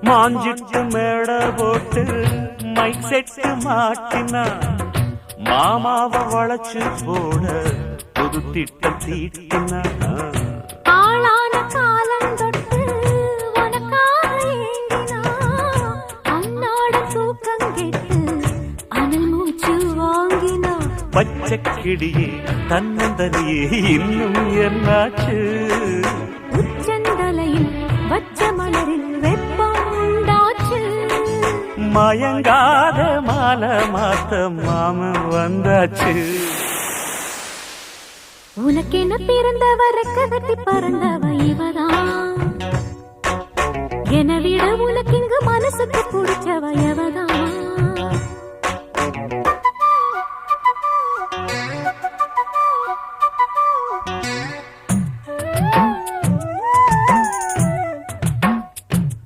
மாஞ்சிட்டு மேட போட்டு mic set மாட்டினா மாமாவை வளைச்சு போட புது திட்டம் தீட்டினா ஆளான காலம் தொட்டு உனக்காக ஏங்கினா அன்னாட தூக்கம் கெட்டு அனல் மூச்சு வாங்கினா பச்சை கிளியே தன்னந்தனியே இன்னும் என்னாச்சு உச்சந்தலையில் வச்ச மலரில் வெப்பம் உண்டாச்சு மயங்காத மாலை மாத்த மாமன் வந்தாச்சு உனக்கென பிறந்தவ ரெக்க கட்டி பறந்தவ இவதான் என விட உனக்கு இங்கு மனசுக்கு பிடிச்சவ எவதான்